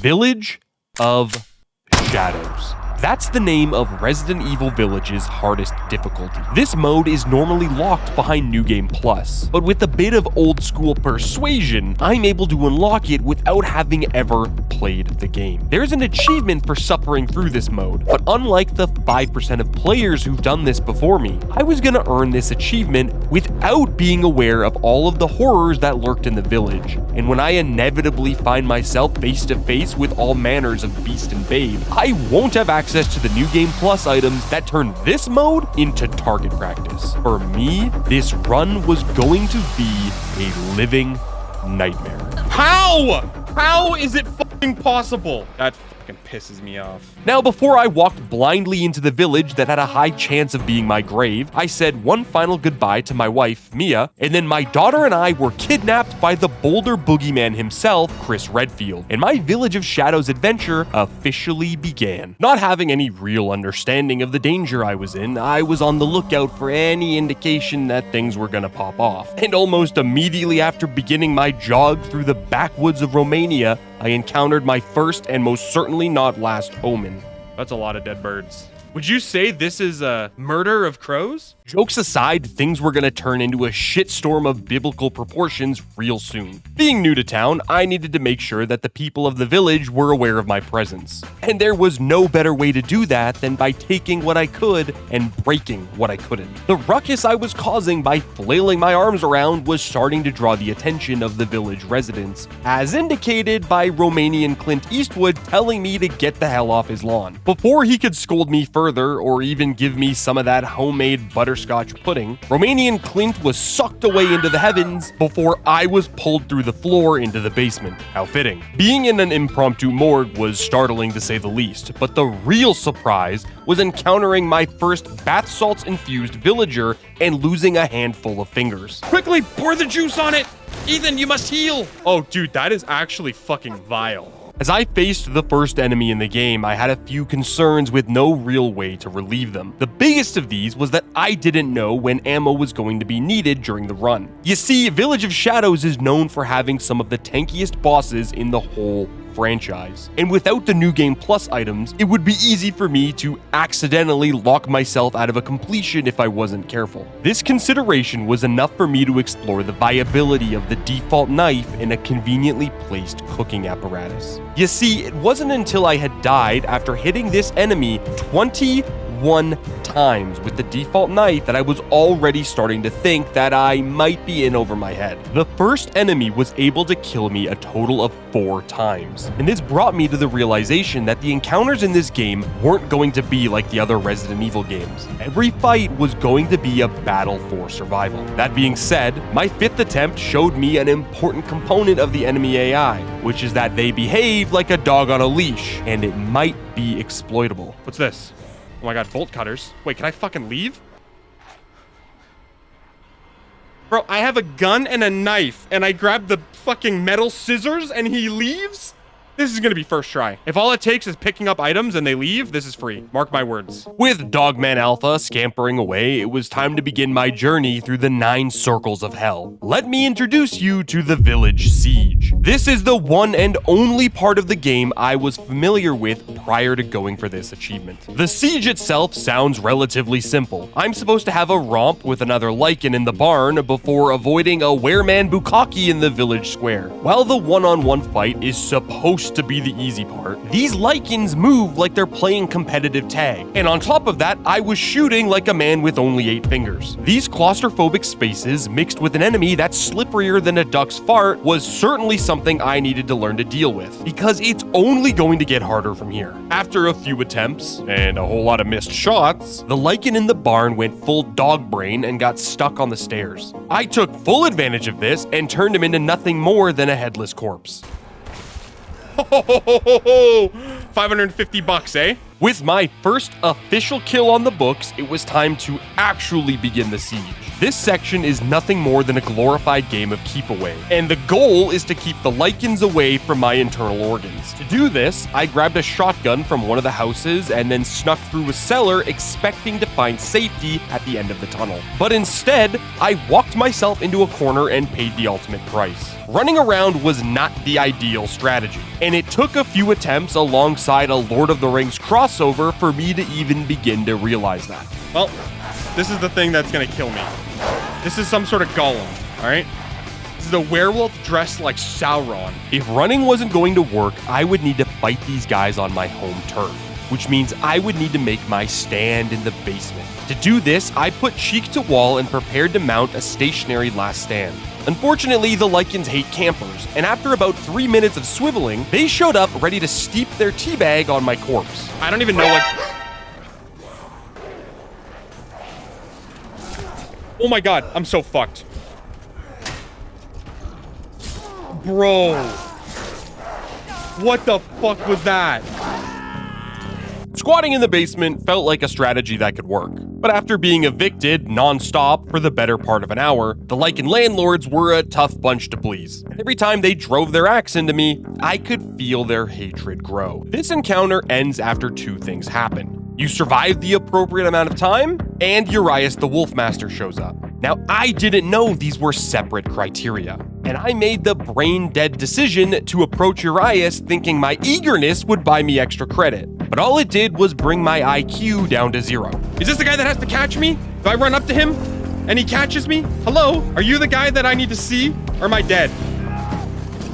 Village of Shadows. That's the name of Resident Evil Village's hardest difficulty. This mode is normally locked behind New Game Plus, but with a bit of old school persuasion, I'm able to unlock it without having ever played the game. There's an achievement for suffering through this mode, but unlike the 5% of players who've done this before me, I was gonna earn this achievement without being aware of all of the horrors that lurked in the village. And when I inevitably find myself face to face with all manners of beast and babe, I won't have access to the New Game Plus items that turn this mode into target practice. For me, this run was going to be a living nightmare. How is it fucking possible? That fucking pisses me off. Now, before I walked blindly into the village that had a high chance of being my grave, I said one final goodbye to my wife, Mia, and then my daughter and I were kidnapped by the Boulder boogeyman himself, Chris Redfield, and my Village of Shadows adventure officially began. Not having any real understanding of the danger I was in, I was on the lookout for any indication that things were gonna pop off. And almost immediately after beginning my jog through the backwoods of Romania, I encountered my first and most certainly not last omen. That's a lot of dead birds. Would you say this is a murder of crows? Jokes aside, things were gonna turn into a shitstorm of biblical proportions real soon. Being new to town, I needed to make sure that the people of the village were aware of my presence. And there was no better way to do that than by taking what I could and breaking what I couldn't. The ruckus I was causing by flailing my arms around was starting to draw the attention of the village residents, as indicated by Romanian Clint Eastwood telling me to get the hell off his lawn. Before he could scold me further or even give me some of that homemade butterscotch pudding, Romanian Clint was sucked away into the heavens before I was pulled through the floor into the basement. How fitting. Being in an impromptu morgue was startling to say the least, but the real surprise was encountering my first bath salts infused villager and losing a handful of fingers. Quickly, pour the juice on it! Ethan, you must heal! Oh, dude, that is actually fucking vile. As I faced the first enemy in the game, I had a few concerns with no real way to relieve them. The biggest of these was that I didn't know when ammo was going to be needed during the run. You see, Village of Shadows is known for having some of the tankiest bosses in the whole franchise. And without the New Game Plus items, it would be easy for me to accidentally lock myself out of a completion if I wasn't careful. This consideration was enough for me to explore the viability of the default knife in a conveniently placed cooking apparatus. You see, it wasn't until I had died after hitting this enemy 21 times with the default knife that I was already starting to think that I might be in over my head. The first enemy was able to kill me a total of 4 times, and this brought me to the realization that the encounters in this game weren't going to be like the other Resident Evil games. Every fight was going to be a battle for survival. That being said, my 5th attempt showed me an important component of the enemy AI, which is that they behave like a dog on a leash, and it might be exploitable. What's this? Oh my god, bolt cutters. Wait, can I fucking leave? Bro, I have a gun and a knife, and I grab the fucking metal scissors, and he leaves? This is gonna be first try. If all it takes is picking up items and they leave, this is free. Mark my words. With Dogman Alpha scampering away, it was time to begin my journey through the 9 circles of hell. Let me introduce you to the Village Siege. This is the one and only part of the game I was familiar with prior to going for this achievement. The siege itself sounds relatively simple. I'm supposed to have a romp with another Lycan in the barn before avoiding a wereman bukkake in the village square. While the one-on-one fight is supposed to be the easy part, these Lycans move like they're playing competitive tag. And on top of that, I was shooting like a man with only 8 fingers. These claustrophobic spaces, mixed with an enemy that's slipperier than a duck's fart, was certainly something I needed to learn to deal with, because it's only going to get harder from here. After a few attempts, and a whole lot of missed shots, the Lycan in the barn went full dog brain and got stuck on the stairs. I took full advantage of this and turned him into nothing more than a headless corpse. Ho, ho, ho, ho, ho, ho. $550, eh? With my first official kill on the books, it was time to actually begin the siege. This section is nothing more than a glorified game of keep away, and the goal is to keep the Lycans away from my internal organs. To do this, I grabbed a shotgun from one of the houses and then snuck through a cellar expecting to find safety at the end of the tunnel. But instead, I walked myself into a corner and paid the ultimate price. Running around was not the ideal strategy, and it took a few attempts alongside a Lord of the Rings crossover for me to even begin to realize that. Well, this is the thing that's gonna kill me. This is some sort of golem, all right? This is a werewolf dressed like Sauron. If running wasn't going to work, I would need to fight these guys on my home turf, which means I would need to make my stand in the basement. To do this, I put cheek to wall and prepared to mount a stationary last stand. Unfortunately, the Lycans hate campers, and after about 3 minutes of swiveling, they showed up ready to steep their teabag on my corpse. I don't even know what... Oh my god, I'm so fucked. Bro. What the fuck was that? Squatting in the basement felt like a strategy that could work. But after being evicted non-stop for the better part of an hour, the Lycan landlords were a tough bunch to please. Every time they drove their axe into me, I could feel their hatred grow. This encounter ends after two things happen. You survive the appropriate amount of time, and Urias the Wolfmaster shows up. Now, I didn't know these were separate criteria, and I made the brain-dead decision to approach Urias thinking my eagerness would buy me extra credit. But all it did was bring my IQ down to 0. Is this the guy that has to catch me? Do I run up to him and he catches me? Hello? Are you the guy that I need to see? Or am I dead?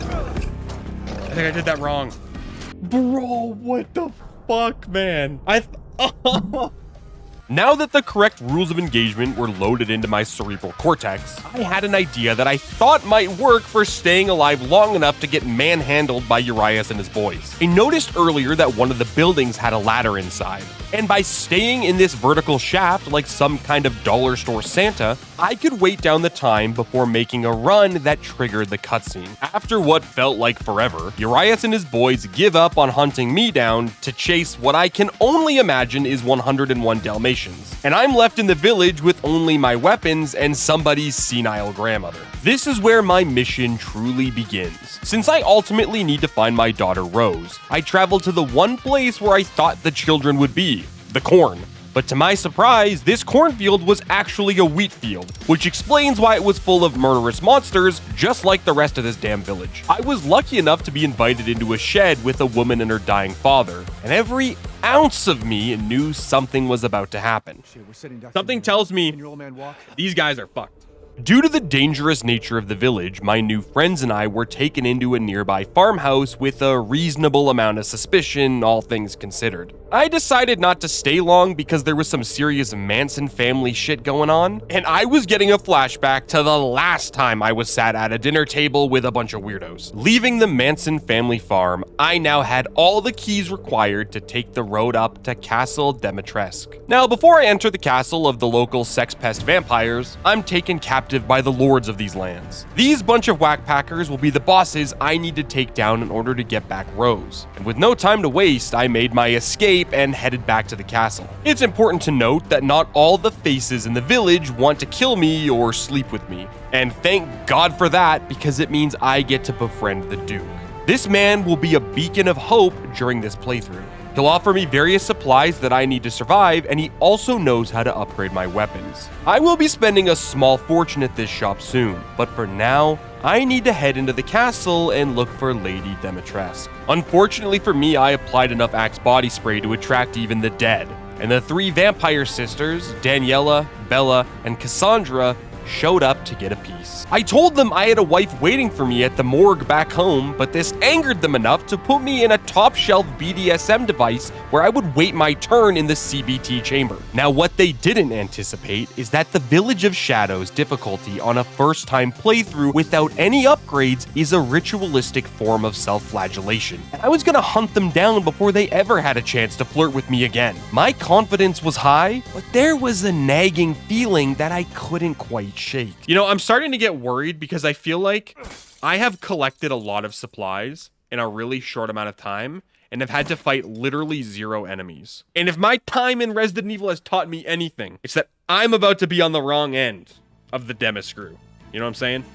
I think I did that wrong. Bro, what the fuck, man? Now that the correct rules of engagement were loaded into my cerebral cortex, I had an idea that I thought might work for staying alive long enough to get manhandled by Urias and his boys. I noticed earlier that one of the buildings had a ladder inside, and by staying in this vertical shaft like some kind of dollar store Santa, I could wait down the time before making a run that triggered the cutscene. After what felt like forever, Urias and his boys give up on hunting me down to chase what I can only imagine is 101 Dalmatians. And I'm left in the village with only my weapons and somebody's senile grandmother. This is where my mission truly begins. Since I ultimately need to find my daughter Rose, I traveled to the one place where I thought the children would be, the corn. But to my surprise, this cornfield was actually a wheat field, which explains why it was full of murderous monsters, just like the rest of this damn village. I was lucky enough to be invited into a shed with a woman and her dying father, and every ounce of me knew something was about to happen. Something tells me these guys are fucked. Due to the dangerous nature of the village, my new friends and I were taken into a nearby farmhouse with a reasonable amount of suspicion, all things considered. I decided not to stay long because there was some serious Manson family shit going on, and I was getting a flashback to the last time I was sat at a dinner table with a bunch of weirdos. Leaving the Manson family farm, I now had all the keys required to take the road up to Castle Demetresque. Now, before I enter the castle of the local sex pest vampires, I'm taken captive by the lords of these lands. These bunch of whackpackers will be the bosses I need to take down in order to get back Rose. And with no time to waste, I made my escape and headed back to the castle. It's important to note that not all the faces in the village want to kill me or sleep with me. And thank God for that, because it means I get to befriend the Duke. This man will be a beacon of hope during this playthrough. He'll offer me various supplies that I need to survive, and he also knows how to upgrade my weapons. I will be spending a small fortune at this shop soon, but for now, I need to head into the castle and look for Lady Demetresque. Unfortunately for me, I applied enough Axe body spray to attract even the dead, and the 3 vampire sisters, Daniela, Bella, and Cassandra, showed up to get a piece. I told them I had a wife waiting for me at the morgue back home, but this angered them enough to put me in a top-shelf BDSM device where I would wait my turn in the CBT chamber. Now, what they didn't anticipate is that the Village of Shadows difficulty on a first-time playthrough without any upgrades is a ritualistic form of self-flagellation. And I was gonna hunt them down before they ever had a chance to flirt with me again. My confidence was high, but there was a nagging feeling that I couldn't quite shake. You know, I'm starting to get worried because I feel like I have collected a lot of supplies in a really short amount of time and have had to fight literally 0 enemies. And if my time in Resident Evil has taught me anything, it's that I'm about to be on the wrong end of the demiscrew. You know what I'm saying?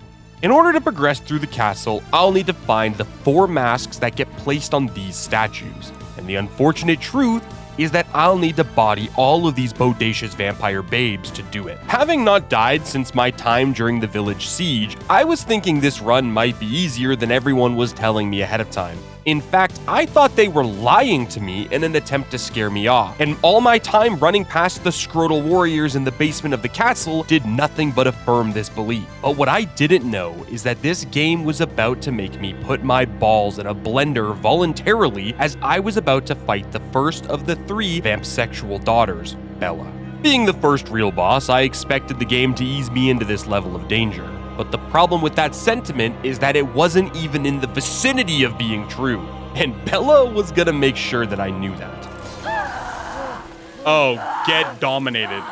In order to progress through the castle, I'll need to find the 4 masks that get placed on these statues. And the unfortunate truth is that I'll need to body all of these bodacious vampire babes to do it. Having not died since my time during the village siege, I was thinking this run might be easier than everyone was telling me ahead of time. In fact, I thought they were lying to me in an attempt to scare me off, and all my time running past the scrotal warriors in the basement of the castle did nothing but affirm this belief. But what I didn't know is that this game was about to make me put my balls in a blender voluntarily as I was about to fight the first of the 3 vampsexual daughters, Bella. Being the first real boss, I expected the game to ease me into this level of danger. But the problem with that sentiment is that it wasn't even in the vicinity of being true. And Bella was gonna make sure that I knew that. Oh, get dominated.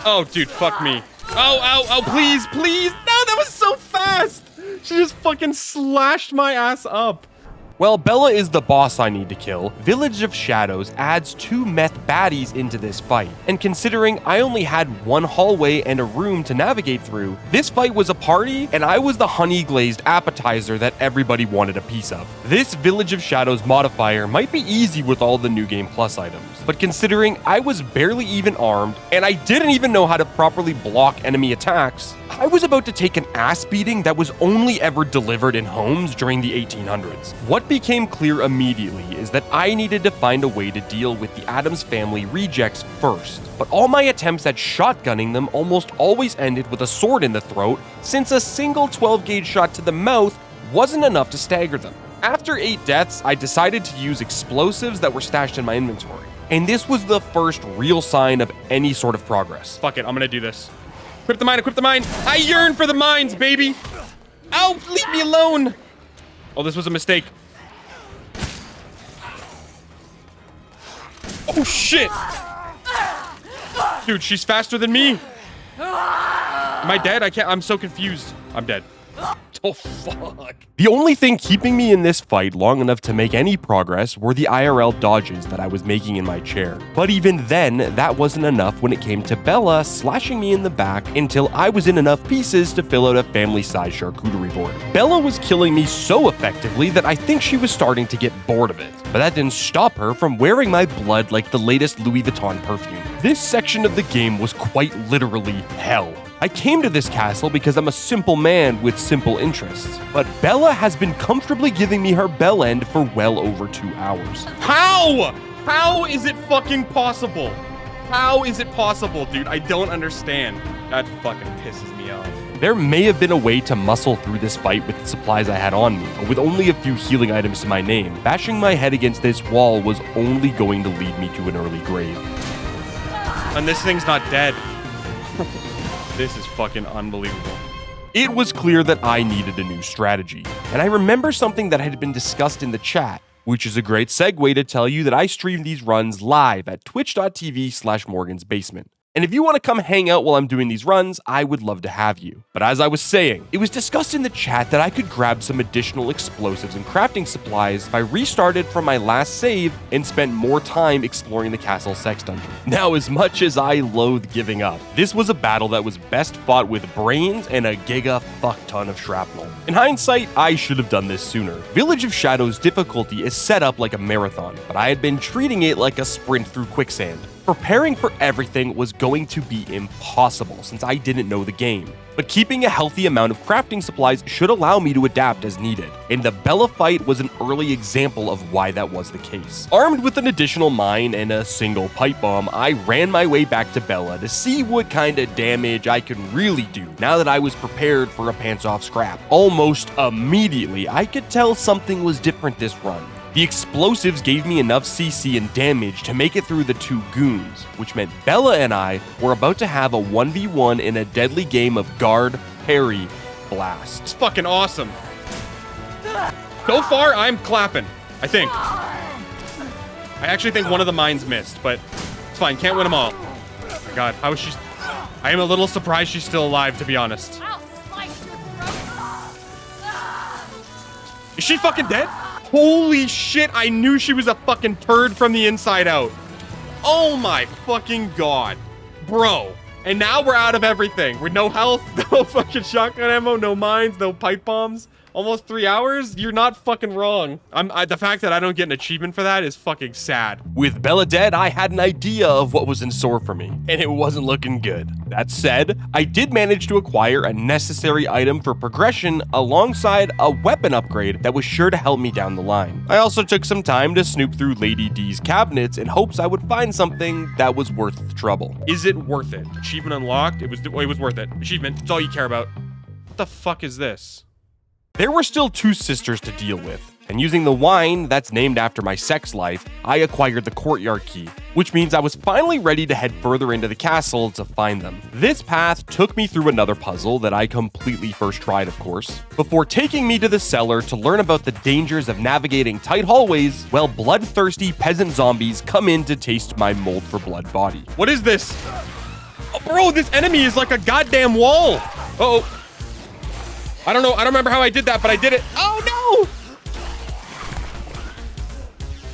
Oh, dude, fuck me. Oh, please, please. No, that was so fast. She just fucking slashed my ass up. Well, Bella is the boss I need to kill. Village of Shadows adds 2 meth baddies into this fight. And considering I only had 1 hallway and a room to navigate through, this fight was a party and I was the honey glazed appetizer that everybody wanted a piece of. This Village of Shadows modifier might be easy with all the New Game Plus items, but considering I was barely even armed and I didn't even know how to properly block enemy attacks, I was about to take an ass beating that was only ever delivered in homes during the 1800s. What became clear immediately is that I needed to find a way to deal with the Addams family rejects first. But all my attempts at shotgunning them almost always ended with a sword in the throat, since a single 12-gauge shot to the mouth wasn't enough to stagger them. After 8 deaths, I decided to use explosives that were stashed in my inventory. And this was the first real sign of any sort of progress. Fuck it, I'm gonna do this. Equip the mine, equip the mine. I yearn for the mines, baby. Ow, leave me alone. Oh, this was a mistake. Oh, shit. Dude, she's faster than me. Am I dead? I'm so confused. I'm dead. Oh, fuck. The only thing keeping me in this fight long enough to make any progress were the IRL dodges that I was making in my chair. But even then, that wasn't enough when it came to Bella slashing me in the back until I was in enough pieces to fill out a family-size charcuterie board. Bella was killing me so effectively that I think she was starting to get bored of it. But that didn't stop her from wearing my blood like the latest Louis Vuitton perfume. This section of the game was quite literally hell. I came to this castle because I'm a simple man with simple interests, but Bella has been comfortably giving me her bell end for well over 2 hours. How? How is it fucking possible? How is it possible, dude? I don't understand. That fucking pisses me off. There may have been a way to muscle through this fight with the supplies I had on me, but with only a few healing items to my name, bashing my head against this wall was only going to lead me to an early grave. And this thing's not dead. This is fucking unbelievable. It was clear that I needed a new strategy, and I remember something that had been discussed in the chat, which is a great segue to tell you that I stream these runs live at twitch.tv/Morgan's Basement. And if you want to come hang out while I'm doing these runs, I would love to have you. But as I was saying, it was discussed in the chat that I could grab some additional explosives and crafting supplies if I restarted from my last save and spent more time exploring the castle sex dungeon. Now, as much as I loathe giving up, this was a battle that was best fought with brains and a giga fuck ton of shrapnel. In hindsight, I should have done this sooner. Village of Shadows difficulty is set up like a marathon, but I had been treating it like a sprint through quicksand. Preparing for everything was going to be impossible since I didn't know the game, but keeping a healthy amount of crafting supplies should allow me to adapt as needed, and the Bella fight was an early example of why that was the case. Armed with an additional mine and a single pipe bomb, I ran my way back to Bella to see what kind of damage I could really do now that I was prepared for a pants-off scrap. Almost immediately, I could tell something was different this run. The explosives gave me enough CC and damage to make it through the 2 goons, which meant Bella and I were about to have a 1v1 in a deadly game of guard, parry, blast. It's fucking awesome. So far, I'm clapping, I think. I actually think one of the mines missed, but it's fine. Can't win them all. Oh my god, how is she... I am a little surprised she's still alive, to be honest. Is she fucking dead? Holy shit, I knew she was a fucking turd from the inside out. Oh my fucking god. Bro. And now we're out of everything. With no health, no fucking shotgun ammo, no mines, no pipe bombs. Almost 3 hours? You're not fucking wrong. The fact that I don't get an achievement for that is fucking sad. With Bella dead, I had an idea of what was in store for me, and it wasn't looking good. That said, I did manage to acquire a necessary item for progression alongside a weapon upgrade that was sure to help me down the line. I also took some time to snoop through Lady D's cabinets in hopes I would find something that was worth the trouble. Is it worth it? Achievement unlocked. It was worth it. Achievement. It's all you care about. What the fuck is this? There were still 2 sisters to deal with, and using the wine that's named after my sex life, I acquired the courtyard key, which means I was finally ready to head further into the castle to find them. This path took me through another puzzle that I completely first tried, of course, before taking me to the cellar to learn about the dangers of navigating tight hallways while bloodthirsty peasant zombies come in to taste my mold for blood body. What is this? Oh, bro, this enemy is like a goddamn wall. Uh-oh. I don't know. I don't remember how I did that, but I did it. Oh, no.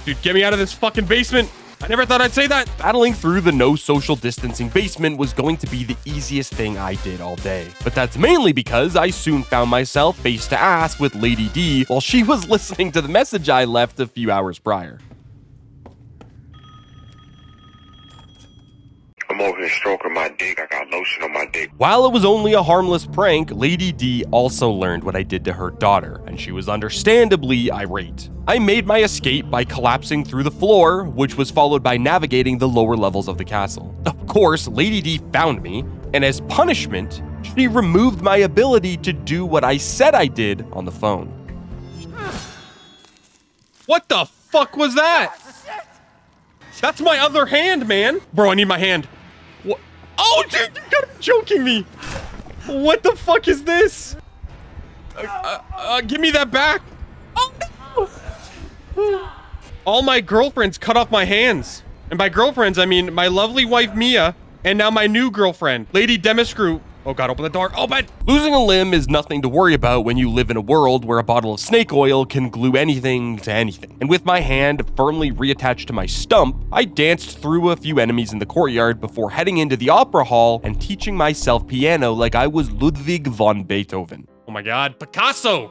Dude, get me out of this fucking basement. I never thought I'd say that. Battling through the no social distancing basement was going to be the easiest thing I did all day. But that's mainly because I soon found myself face to ass with Lady D while she was listening to the message I left a few hours prior. I'm over here stroking my dick. I got lotion on my dick. While it was only a harmless prank, Lady D also learned what I did to her daughter, and she was understandably irate. I made my escape by collapsing through the floor, which was followed by navigating the lower levels of the castle. Of course, Lady D found me, and as punishment, she removed my ability to do what I said I did on the phone. What the fuck was that? That's my other hand, man. Bro, I need my hand. What? Oh, dude, you gotta be joking me. What the fuck is this? Give me that back. Oh, no. All my girlfriends cut off my hands. And by girlfriends, I mean my lovely wife, Mia, and now my new girlfriend, Lady Demiscrew. Oh god, open the door. Oh, but losing a limb is nothing to worry about when you live in a world where a bottle of snake oil can glue anything to anything. And with my hand firmly reattached to my stump, I danced through a few enemies in the courtyard before heading into the opera hall and teaching myself piano like I was Ludwig von Beethoven. Oh my god, Picasso!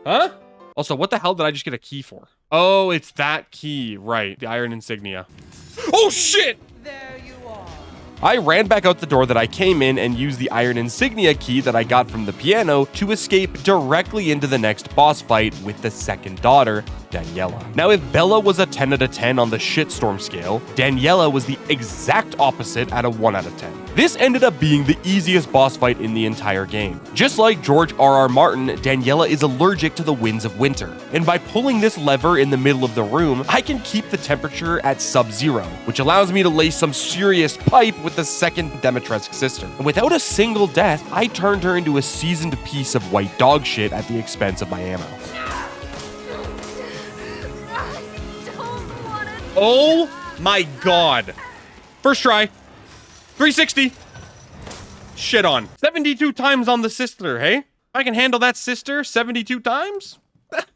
Huh? Also, what the hell did I just get a key for? Oh, it's that key, right. The iron insignia. Oh shit! There you are. I ran back out the door that I came in and used the iron insignia key that I got from the piano to escape directly into the next boss fight with the second daughter, Daniela. Now, if Bella was a 10 out of 10 on the shitstorm scale, Daniela was the exact opposite at a 1 out of 10. This ended up being the easiest boss fight in the entire game. Just like George R.R. Martin, Daniela is allergic to the winds of winter. And by pulling this lever in the middle of the room, I can keep the temperature at sub-zero, which allows me to lay some serious pipe with the second Demetresque sister. And without a single death, I turned her into a seasoned piece of white dog shit at the expense of my ammo. Oh my god. First try. 360. Shit on. 72 times on the sister, hey? If I can handle that sister 72 times,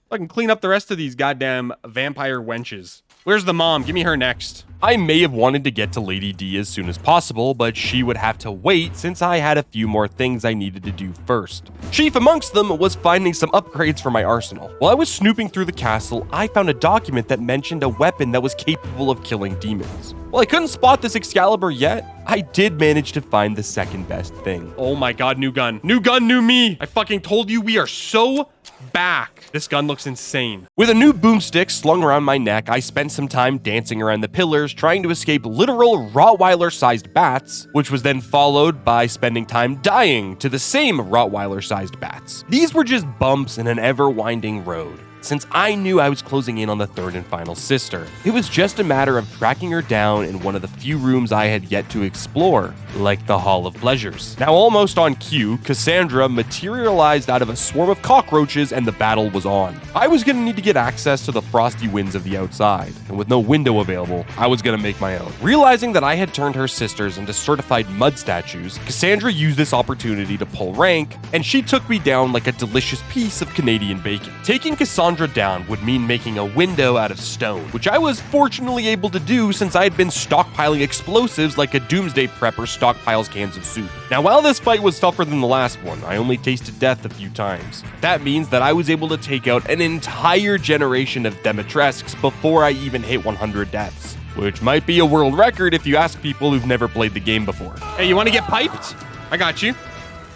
I can clean up the rest of these goddamn vampire wenches. Where's the mom? Give me her next. I may have wanted to get to Lady D as soon as possible, but she would have to wait since I had a few more things I needed to do first. Chief amongst them was finding some upgrades for my arsenal. While I was snooping through the castle, I found a document that mentioned a weapon that was capable of killing demons. While I couldn't spot this Excalibur yet, I did manage to find the second best thing. Oh my god, new gun. New gun, new me. I fucking told you we are so back. This gun looks insane. With a new boomstick slung around my neck, I spent some time dancing around the pillars trying to escape literal Rottweiler-sized bats, which was then followed by spending time dying to the same Rottweiler-sized bats. These were just bumps in an ever-winding road. since I knew I was closing in on the third and final sister. It was just a matter of tracking her down in one of the few rooms I had yet to explore, like the Hall of Pleasures. Now, almost on cue, Cassandra materialized out of a swarm of cockroaches and the battle was on. I was gonna need to get access to the frosty winds of the outside, and with no window available, I was gonna make my own. Realizing that I had turned her sisters into certified mud statues, Cassandra used this opportunity to pull rank, and she took me down like a delicious piece of Canadian bacon. Taking Cassandra down would mean making a window out of stone, which I was fortunately able to do since I had been stockpiling explosives like a doomsday prepper stockpiles cans of soup. Now, while this fight was tougher than the last one, I only tasted death a few times. That means that I was able to take out an entire generation of Demetresques before I even hit 100 deaths, which might be a world record if you ask people who've never played the game before. Hey, you want to get piped? I got you.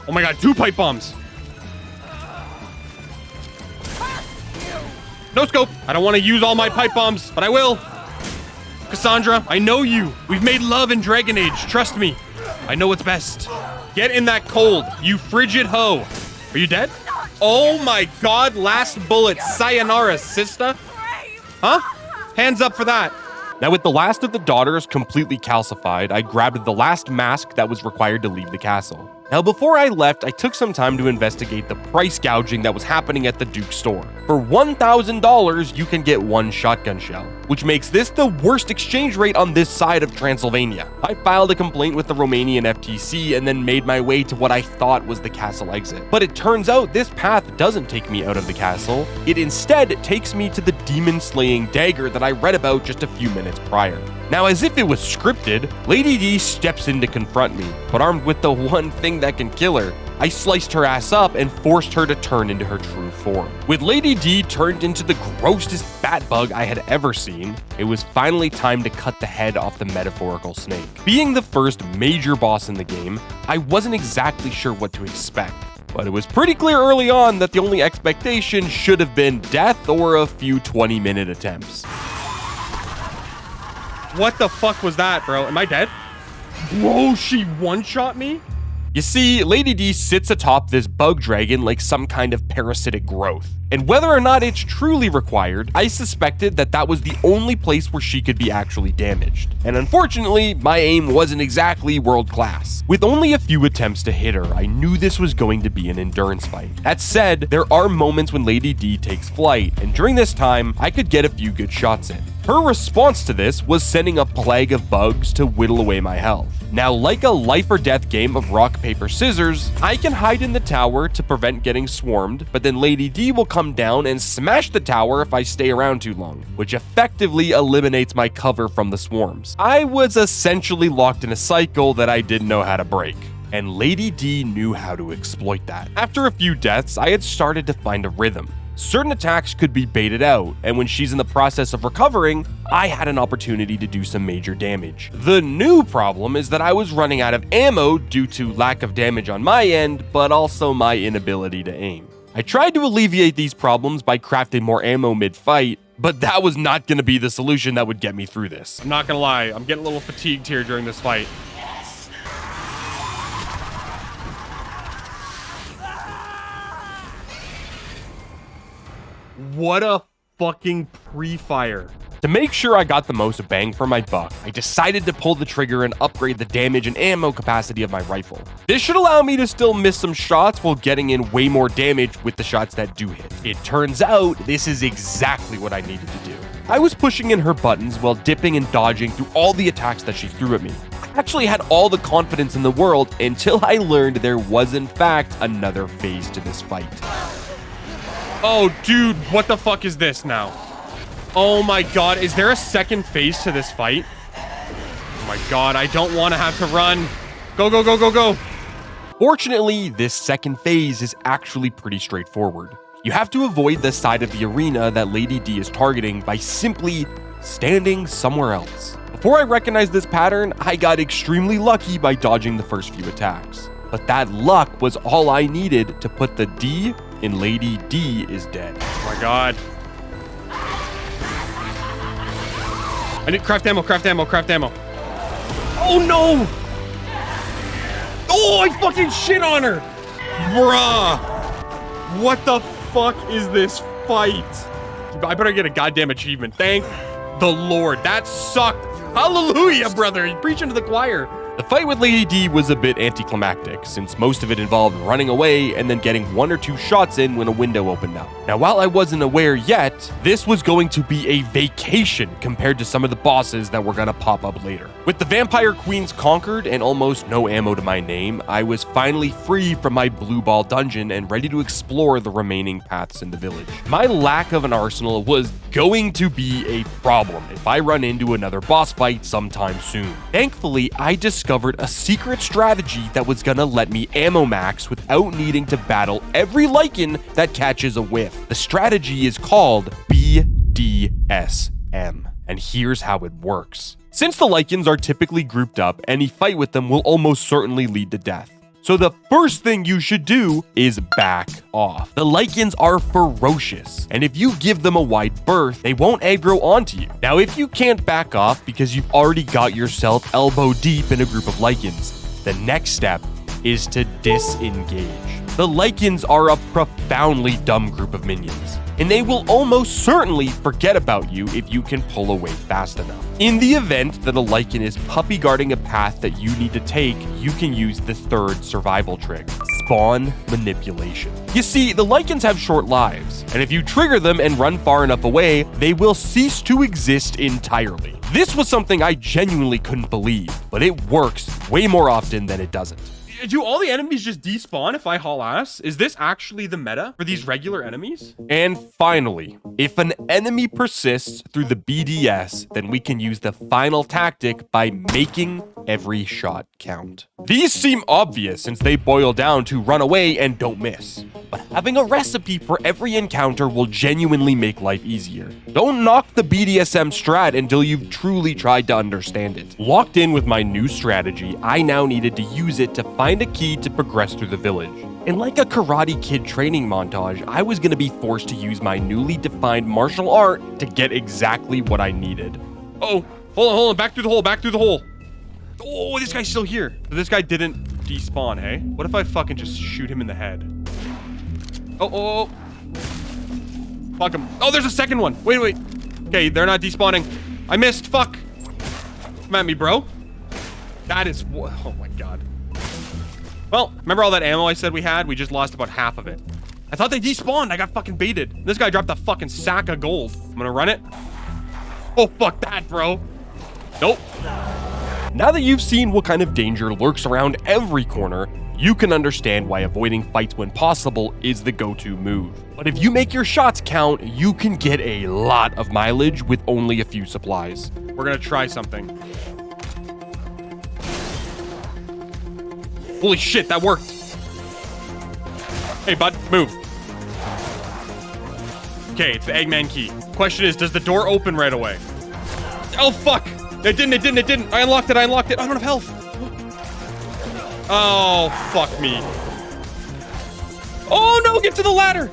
Oh my god, 2 pipe bombs. No scope. I don't want to use all my pipe bombs, but I will. Cassandra, I know you. We've made love in Dragon Age. Trust me. I know what's best. Get in that cold, you frigid hoe. Are you dead? Oh my god, last bullet. Sayonara, sister. Huh? Hands up for that. Now, with the last of the daughters completely calcified, I grabbed the last mask that was required to leave the castle. Now, before I left, I took some time to investigate the price gouging that was happening at the Duke store. For $1,000, you can get 1 shotgun shell, which makes this the worst exchange rate on this side of Transylvania. I filed a complaint with the Romanian FTC and then made my way to what I thought was the castle exit. But it turns out this path doesn't take me out of the castle. It instead takes me to the demon-slaying dagger that I read about just a few minutes prior. Now, as if it was scripted, Lady D steps in to confront me, but armed with the one thing that can kill her, I sliced her ass up and forced her to turn into her true form. With Lady D turned into the grossest bat bug I had ever seen, it was finally time to cut the head off the metaphorical snake. Being the first major boss in the game, I wasn't exactly sure what to expect, but it was pretty clear early on that the only expectation should have been death or a few 20-minute attempts. What the fuck was that, bro? Am I dead? Bro, she one-shot me? You see, Lady D sits atop this bug dragon like some kind of parasitic growth. And whether or not it's truly required, I suspected that that was the only place where she could be actually damaged. And unfortunately, my aim wasn't exactly world class. With only a few attempts to hit her, I knew this was going to be an endurance fight. That said, there are moments when Lady D takes flight, and during this time, I could get a few good shots in. Her response to this was sending a plague of bugs to whittle away my health. Now, like a life or death game of rock, paper, scissors, I can hide in the tower to prevent getting swarmed, but then Lady D will come down and smash the tower if I stay around too long, which effectively eliminates my cover from the swarms. I was essentially locked in a cycle that I didn't know how to break, and Lady D knew how to exploit that. After a few deaths, I had started to find a rhythm. Certain attacks could be baited out, and when she's in the process of recovering, I had an opportunity to do some major damage. The new problem is that I was running out of ammo due to lack of damage on my end, but also my inability to aim. I tried to alleviate these problems by crafting more ammo mid-fight, but that was not going to be the solution that would get me through this. I'm not gonna lie, I'm getting a little fatigued here during this fight. What a fucking pre-fire. To make sure I got the most bang for my buck, I decided to pull the trigger and upgrade the damage and ammo capacity of my rifle. This should allow me to still miss some shots while getting in way more damage with the shots that do hit. It turns out this is exactly what I needed to do. I was pushing in her buttons while dipping and dodging through all the attacks that she threw at me. I actually had all the confidence in the world until I learned there was in fact another phase to this fight. Oh, dude, what the fuck is this now? Oh my god, is there a second phase to this fight? Oh my god, I don't want to have to run. Go, go, go, go, go. Fortunately, this second phase is actually pretty straightforward. You have to avoid the side of the arena that Lady D is targeting by simply standing somewhere else. Before I recognized this pattern, I got extremely lucky by dodging the first few attacks. But that luck was all I needed to put the D in Lady D is dead. Oh my god. I need craft ammo, craft ammo, craft ammo. Oh no! Oh, I fucking shit on her! Bruh! What the fuck is this fight? I better get a goddamn achievement. Thank the Lord. That sucked. Hallelujah, brother. You're preaching to the choir. The fight with Lady D was a bit anticlimactic, since most of it involved running away and then getting 1 or 2 shots in when a window opened up. Now, while I wasn't aware yet, this was going to be a vacation compared to some of the bosses that were gonna pop up later. With the Vampire Queens conquered and almost no ammo to my name, I was finally free from my blue ball dungeon and ready to explore the remaining paths in the village. My lack of an arsenal was going to be a problem if I run into another boss fight sometime soon. Thankfully, I discovered a secret strategy that was gonna let me ammo max without needing to battle every lichen that catches a whiff. The strategy is called BDSM, and here's how it works. Since the lichens are typically grouped up, any fight with them will almost certainly lead to death. So the first thing you should do is back off. The lichens are ferocious, and if you give them a wide berth, they won't aggro onto you. Now, if you can't back off because you've already got yourself elbow deep in a group of lichens, the next step is to disengage. The lichens are a profoundly dumb group of minions, and they will almost certainly forget about you if you can pull away fast enough. In the event that a lichen is puppy guarding a path that you need to take, you can use the third survival trick, spawn manipulation. You see, the lichens have short lives, and if you trigger them and run far enough away, they will cease to exist entirely. This was something I genuinely couldn't believe, but it works way more often than it doesn't. Do all the enemies just despawn if I haul ass? Is this actually the meta for these regular enemies? And finally, if an enemy persists through the BDS, then we can use the final tactic by making every shot count. These seem obvious since they boil down to run away and don't miss. But having a recipe for every encounter will genuinely make life easier. Don't knock the BDSM strat until you've truly tried to understand it. Locked in with my new strategy, I now needed to use it to find a key to progress through the village. And like a Karate Kid training montage, I was going to be forced to use my newly defined martial art to get exactly what I needed. Oh, hold on, back through the hole. Oh, this guy's still here. So this guy didn't despawn, hey? What if I fucking just shoot him in the head? Oh. Fuck him. Oh, there's a second one. Wait. Okay, they're not despawning. I missed, fuck. Come at me, bro. That is, oh my God. Well, remember all that ammo I said we had? We just lost about half of it. I thought they despawned. I got fucking baited. This guy dropped a fucking sack of gold. I'm gonna run it. Oh, fuck that, bro. Nope. Now that you've seen what kind of danger lurks around every corner, you can understand why avoiding fights when possible is the go-to move. But if you make your shots count, you can get a lot of mileage with only a few supplies. We're gonna try something. Holy shit, that worked. Hey, bud, move. Okay, it's the Eggman key. Question is, does the door open right away? Oh, fuck. It didn't. I unlocked it. I don't have health. Oh, fuck me. Oh, no, get to the ladder.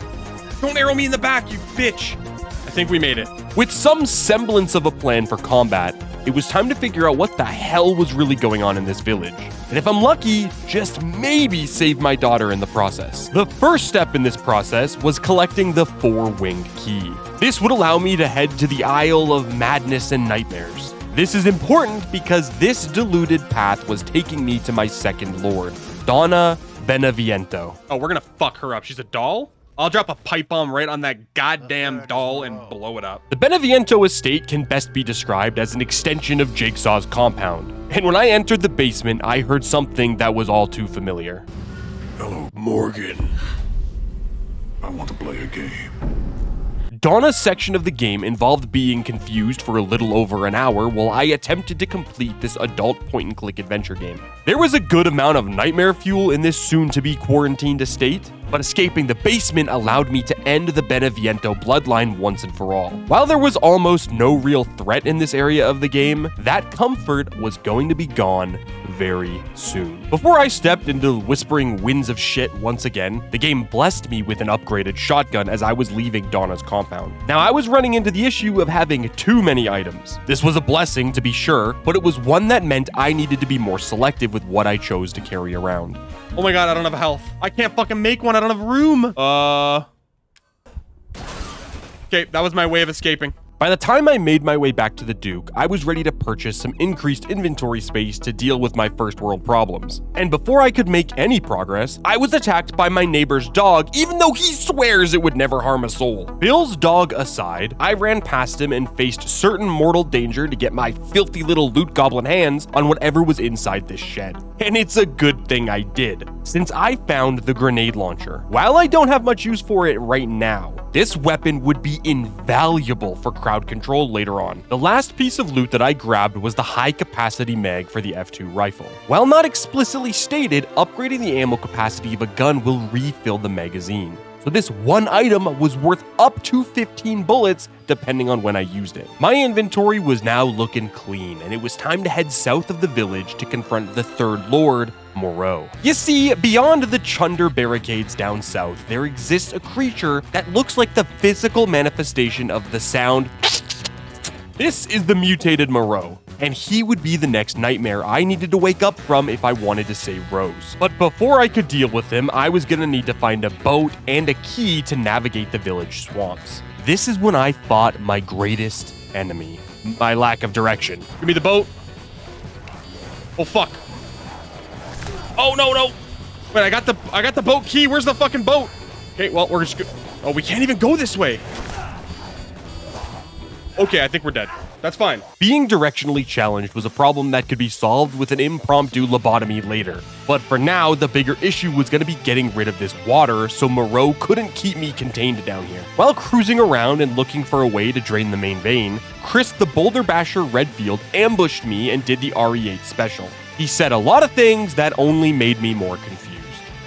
Don't arrow me in the back, you bitch. I think we made it. With some semblance of a plan for combat, it was time to figure out what the hell was really going on in this village. And if I'm lucky, just maybe save my daughter in the process. The first step in this process was collecting the 4-winged key. This would allow me to head to the Isle of Madness and Nightmares. This is important because this diluted path was taking me to my second lord, Donna Beneviento. Oh, we're gonna fuck her up. She's a doll? I'll drop a pipe bomb right on that goddamn doll and blow it up. The Beneviento estate can best be described as an extension of Jigsaw's compound. And when I entered the basement, I heard something that was all too familiar. Hello, Morgan. I want to play a game. Donna's section of the game involved being confused for a little over an hour while I attempted to complete this adult point-and-click adventure game. There was a good amount of nightmare fuel in this soon-to-be quarantined estate, but escaping the basement allowed me to end the Beneviento bloodline once and for all. While there was almost no real threat in this area of the game, that comfort was going to be gone very soon. Before I stepped into whispering winds of shit once again, the game blessed me with an upgraded shotgun as I was leaving Donna's compound. Now, I was running into the issue of having too many items. This was a blessing, to be sure, but it was one that meant I needed to be more selective with what I chose to carry around. Oh my God, I don't have health. I can't fucking make one. I don't have room. Okay, that was my way of escaping. By the time I made my way back to the Duke, I was ready to purchase some increased inventory space to deal with my first world problems. And before I could make any progress, I was attacked by my neighbor's dog, even though he swears it would never harm a soul. Bill's dog aside, I ran past him and faced certain mortal danger to get my filthy little loot goblin hands on whatever was inside this shed. And it's a good thing I did, since I found the grenade launcher. While I don't have much use for it right now, this weapon would be invaluable for crowd control later on. The last piece of loot that I grabbed was the high-capacity mag for the F2 rifle. While not explicitly stated, upgrading the ammo capacity of a gun will refill the magazine. So this one item was worth up to 15 bullets depending on when I used it. My inventory was now looking clean, and it was time to head south of the village to confront the third lord, Moreau. You see, beyond the Chunder barricades down south, there exists a creature that looks like the physical manifestation of the sound. This is the mutated Moreau, and he would be the next nightmare I needed to wake up from if I wanted to save Rose. But before I could deal with him, I was gonna need to find a boat and a key to navigate the village swamps. This is when I fought my greatest enemy, my lack of direction. Give me the boat. Oh, fuck. Oh, no. Wait, I got the boat key. Where's the fucking boat? Okay, well, we're just oh, we can't even go this way. Okay, I think we're dead. That's fine. Being directionally challenged was a problem that could be solved with an impromptu lobotomy later. But for now, the bigger issue was going to be getting rid of this water, so Moreau couldn't keep me contained down here. While cruising around and looking for a way to drain the main vein, Chris the Boulder Basher Redfield ambushed me and did the RE8 special. He said a lot of things that only made me more confused.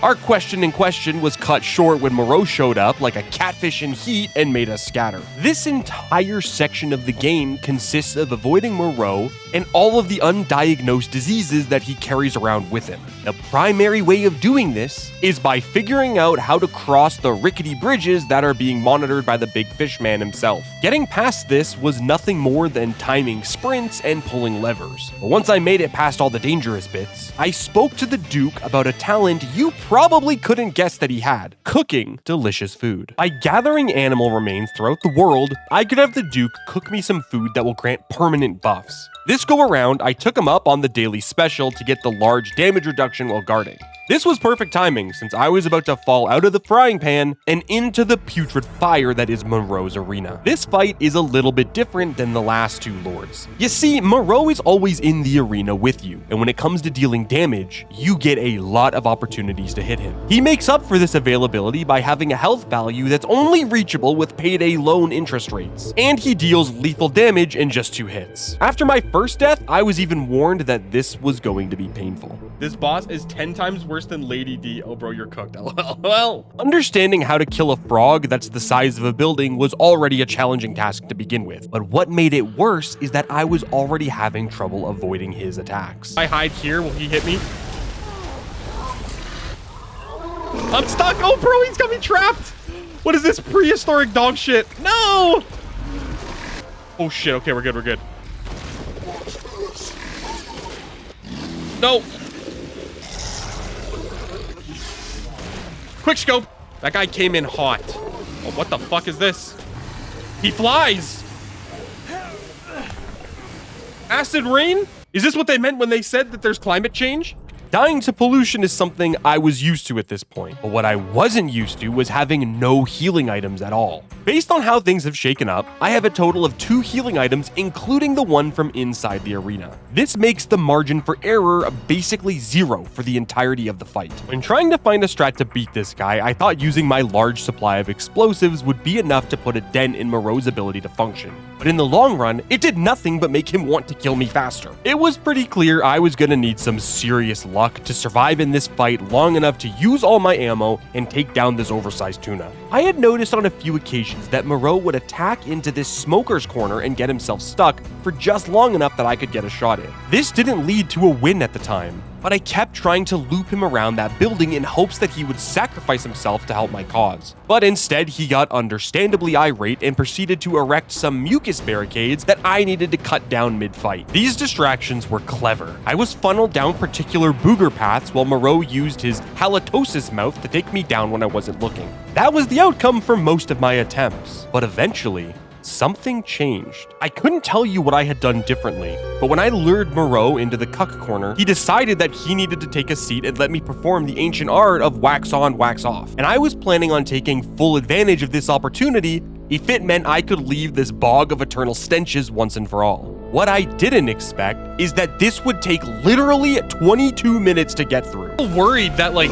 Our question in question was cut short when Moreau showed up like a catfish in heat and made us scatter. This entire section of the game consists of avoiding Moreau and all of the undiagnosed diseases that he carries around with him. The primary way of doing this is by figuring out how to cross the rickety bridges that are being monitored by the big fish man himself. Getting past this was nothing more than timing sprints and pulling levers. But once I made it past all the dangerous bits, I spoke to the Duke about a talent you probably couldn't guess that he had: cooking delicious food. By gathering animal remains throughout the world, I could have the Duke cook me some food that will grant permanent buffs. This go around, I took him up on the daily special to get the large damage reduction while guarding. This was perfect timing since I was about to fall out of the frying pan and into the putrid fire that is Moreau's arena. This fight is a little bit different than the last two lords. You see, Moreau is always in the arena with you, and when it comes to dealing damage, you get a lot of opportunities to hit him. He makes up for this availability by having a health value that's only reachable with payday loan interest rates, and he deals lethal damage in just 2 hits. After my first death, I was even warned that this was going to be painful. This boss is 10 times worse than Lady D. Oh, bro, you're cooked. LOL. Well, understanding how to kill a frog that's the size of a building was already a challenging task to begin with. But what made it worse is that I was already having trouble avoiding his attacks. I hide here. Will he hit me? I'm stuck. Oh, bro, he's got me trapped. What is this prehistoric dog shit? No. Oh, shit. Okay, we're good. We're good. No. Quick scope. That guy came in hot. Oh, what the fuck is this? He flies. Acid rain? Is this what they meant when they said that there's climate change? Dying to pollution is something I was used to at this point, but what I wasn't used to was having no healing items at all. Based on how things have shaken up, I have a total of 2 healing items, including the one from inside the arena. This makes the margin for error basically 0 for the entirety of the fight. When trying to find a strat to beat this guy, I thought using my large supply of explosives would be enough to put a dent in Moreau's ability to function. But in the long run, it did nothing but make him want to kill me faster. It was pretty clear I was gonna need some serious luck to survive in this fight long enough to use all my ammo and take down this oversized tuna. I had noticed on a few occasions that Moreau would attack into this smoker's corner and get himself stuck for just long enough that I could get a shot in. This didn't lead to a win at the time, but I kept trying to loop him around that building in hopes that he would sacrifice himself to help my cause. But instead, he got understandably irate and proceeded to erect some mucus barricades that I needed to cut down mid-fight. These distractions were clever. I was funneled down particular booger paths while Moreau used his halitosis mouth to take me down when I wasn't looking. That was the outcome for most of my attempts, but eventually, something changed. I couldn't tell you what I had done differently, but when I lured Moreau into the cuck corner, he decided that he needed to take a seat and let me perform the ancient art of wax on, wax off. And I was planning on taking full advantage of this opportunity if it meant I could leave this bog of eternal stenches once and for all. What I didn't expect is that this would take literally 22 minutes to get through. I'm worried that, like,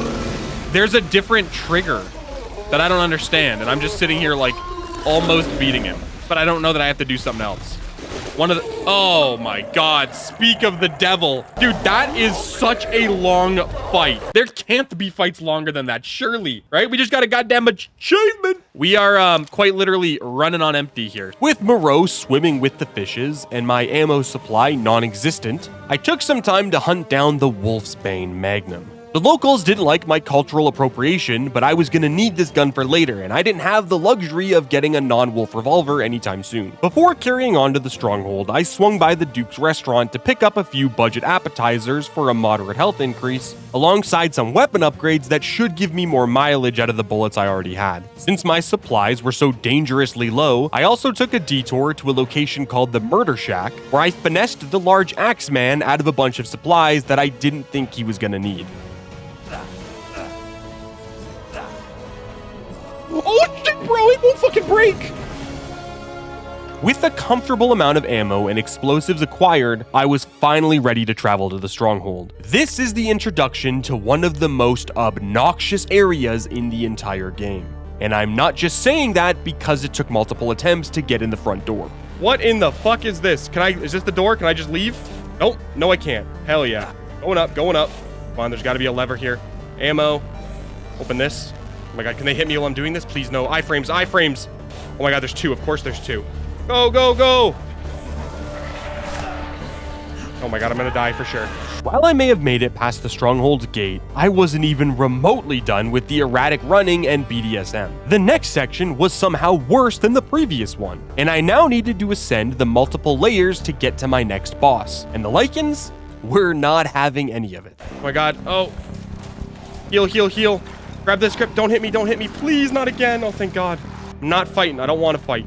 there's a different trigger that I don't understand, and I'm just sitting here, like, almost beating him. But I don't know that I have to do something else. Oh my God, speak of the devil. Dude, that is such a long fight. There can't be fights longer than that, surely, right? We just got a goddamn achievement. We are quite literally running on empty here. With Moreau swimming with the fishes and my ammo supply non-existent, I took some time to hunt down the Wolfsbane Magnum. The locals didn't like my cultural appropriation, but I was gonna need this gun for later, and I didn't have the luxury of getting a non-wolf revolver anytime soon. Before carrying on to the stronghold, I swung by the Duke's restaurant to pick up a few budget appetizers for a moderate health increase, alongside some weapon upgrades that should give me more mileage out of the bullets I already had. Since my supplies were so dangerously low, I also took a detour to a location called the Murder Shack, where I finessed the large axe man out of a bunch of supplies that I didn't think he was gonna need. Oh shit, bro, it won't fucking break. With a comfortable amount of ammo and explosives acquired, I was finally ready to travel to the stronghold. This is the introduction to one of the most obnoxious areas in the entire game. And I'm not just saying that because it took multiple attempts to get in the front door. What in the fuck is this? Is this the door? Can I just leave? Nope, no I can't. Hell yeah. Going up, going up. Come on, there's gotta be a lever here. Ammo. Open this. Oh my God, can they hit me while I'm doing this? Please no. Iframes, iframes. Oh my God, there's two. Of course there's two. Go, go, go. Oh my God, I'm gonna die for sure. While I may have made it past the stronghold's gate, I wasn't even remotely done with the erratic running and BDSM. The next section was somehow worse than the previous one, and I now needed to ascend the multiple layers to get to my next boss. And the Lycans were not having any of it. Oh my God, oh. Heal, heal, heal. Grab this grip, don't hit me, please, not again. Oh, thank God. I'm not fighting, I don't want to fight.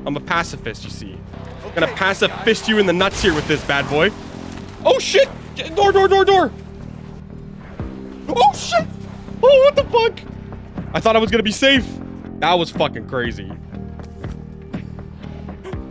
I'm a pacifist, you see. I'm gonna pacifist you in the nuts here with this bad boy. Oh shit! Door, door, door, door! Oh shit! Oh, what the fuck? I thought I was gonna be safe. That was fucking crazy.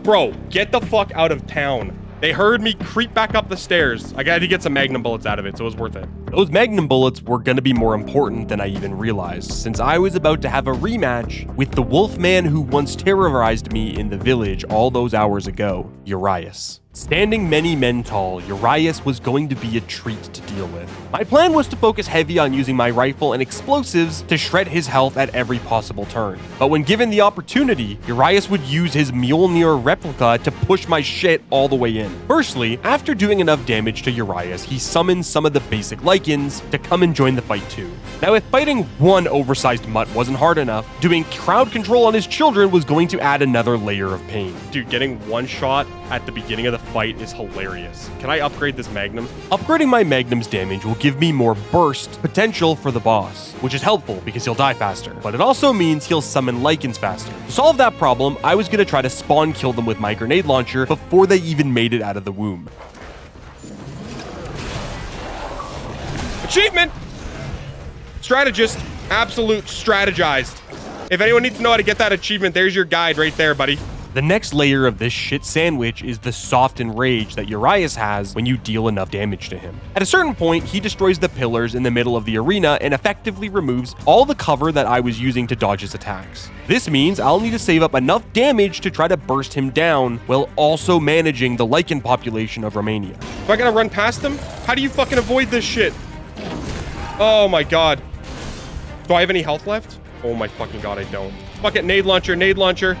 Bro, get the fuck out of town. They heard me creep back up the stairs. I had to get some magnum bullets out of it, so it was worth it. Those magnum bullets were gonna be more important than I even realized, since I was about to have a rematch with the wolfman who once terrorized me in the village all those hours ago, Urias. Standing many men tall, Urias was going to be a treat to deal with. My plan was to focus heavy on using my rifle and explosives to shred his health at every possible turn. But when given the opportunity, Urias would use his Mjolnir replica to push my shit all the way in. Firstly, after doing enough damage to Urias, he summoned some of the basic Lycans to come and join the fight too. Now, if fighting one oversized mutt wasn't hard enough, doing crowd control on his children was going to add another layer of pain. Dude, getting one shot at the beginning of the fight is hilarious. Can I upgrade this Magnum? Upgrading my Magnum's damage will give me more burst potential for the boss, which is helpful because he'll die faster, but it also means he'll summon Lycans faster. To solve that problem, I was gonna try to spawn kill them with my grenade launcher before they even made it out of the womb. Achievement! Strategist. Absolute strategized. If anyone needs to know how to get that achievement, there's your guide right there, buddy. The next layer of this shit sandwich is the softened rage that Urias has when you deal enough damage to him. At a certain point, he destroys the pillars in the middle of the arena and effectively removes all the cover that I was using to dodge his attacks. This means I'll need to save up enough damage to try to burst him down while also managing the Lycan population of Romania. Do I gotta run past them? How do you fucking avoid this shit? Oh my God. Do I have any health left? Oh my fucking God, I don't. Fuck it, nade launcher, nade launcher.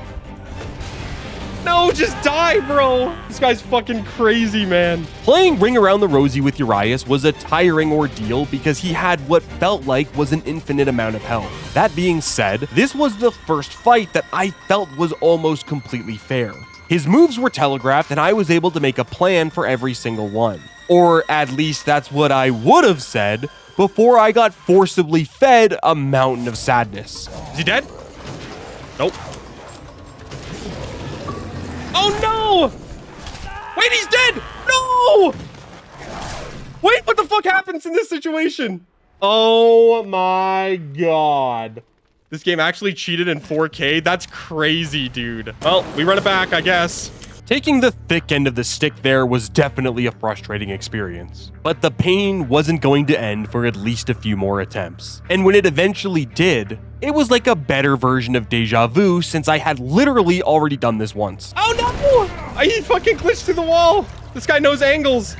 No, just die, bro. This guy's fucking crazy, man. Playing Ring Around the Rosie with Urias was a tiring ordeal because he had what felt like was an infinite amount of health. That being said, this was the first fight that I felt was almost completely fair. His moves were telegraphed and I was able to make a plan for every single one. Or at least that's what I would have said before I got forcibly fed a mountain of sadness. Is he dead? Nope. Oh no! Wait, he's dead! No! Wait, what the fuck happens in this situation? Oh my god. This game actually cheated in 4K? That's crazy, dude. Well, we run it back, I guess. Taking the thick end of the stick there was definitely a frustrating experience. But the pain wasn't going to end for at least a few more attempts. And when it eventually did, it was like a better version of deja vu since I had literally already done this once. Oh no! He fucking glitched through the wall. This guy knows angles.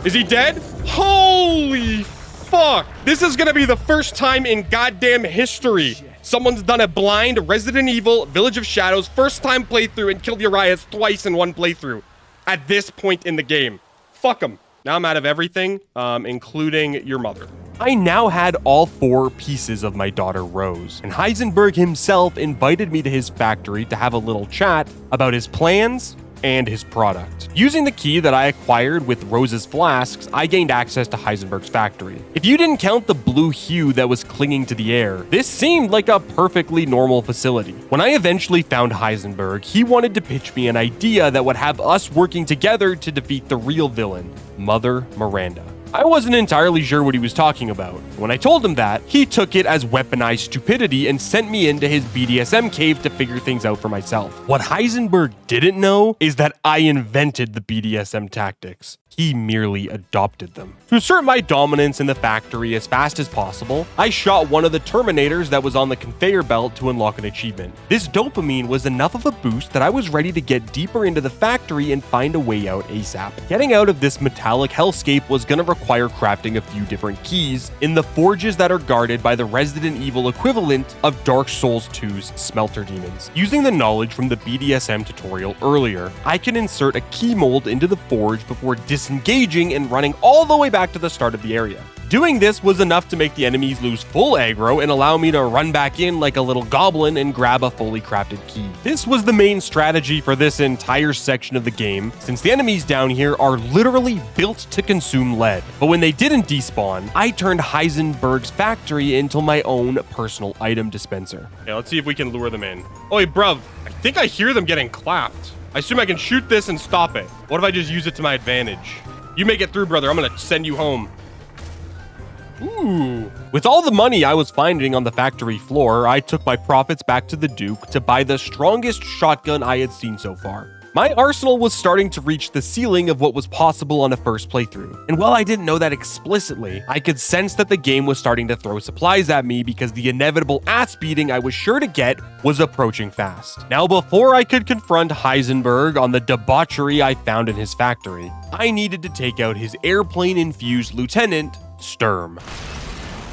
Is he dead? Holy fuck. This is gonna be the first time in goddamn history someone's done a blind Resident Evil Village of Shadows first time playthrough and killed Urias twice in one playthrough at this point in the game. Fuck him. Now I'm out of everything, including your mother. I now had all 4 pieces of my daughter Rose, and Heisenberg himself invited me to his factory to have a little chat about his plans and his product. Using the key that I acquired with Rose's flasks, I gained access to Heisenberg's factory. If you didn't count the blue hue that was clinging to the air, this seemed like a perfectly normal facility. When I eventually found Heisenberg, he wanted to pitch me an idea that would have us working together to defeat the real villain, Mother Miranda. I wasn't entirely sure what he was talking about. When I told him that, he took it as weaponized stupidity and sent me into his BDSM cave to figure things out for myself. What Heisenberg didn't know is that I invented the BDSM tactics. He merely adopted them. To assert my dominance in the factory as fast as possible, I shot one of the Terminators that was on the conveyor belt to unlock an achievement. This dopamine was enough of a boost that I was ready to get deeper into the factory and find a way out ASAP. Getting out of this metallic hellscape was going to require crafting a few different keys in the forges that are guarded by the Resident Evil equivalent of Dark Souls 2's Smelter Demons. Using the knowledge from the BDSM tutorial earlier, I can insert a key mold into the forge before disengaging and running all the way back to the start of the area. Doing this was enough to make the enemies lose full aggro and allow me to run back in like a little goblin and grab a fully crafted key. This was the main strategy for this entire section of the game, since the enemies down here are literally built to consume lead. But when they didn't despawn, I turned Heisenberg's factory into my own personal item dispenser. Yeah, let's see if we can lure them in. Oi, bruv, I think I hear them getting clapped. I assume I can shoot this and stop it. What if I just use it to my advantage? You make it through, brother. I'm gonna send you home. Ooh. With all the money I was finding on the factory floor, I took my profits back to the Duke to buy the strongest shotgun I had seen so far. My arsenal was starting to reach the ceiling of what was possible on a first playthrough. And while I didn't know that explicitly, I could sense that the game was starting to throw supplies at me because the inevitable ass beating I was sure to get was approaching fast. Now, before I could confront Heisenberg on the debauchery I found in his factory, I needed to take out his airplane-infused lieutenant, Sturm.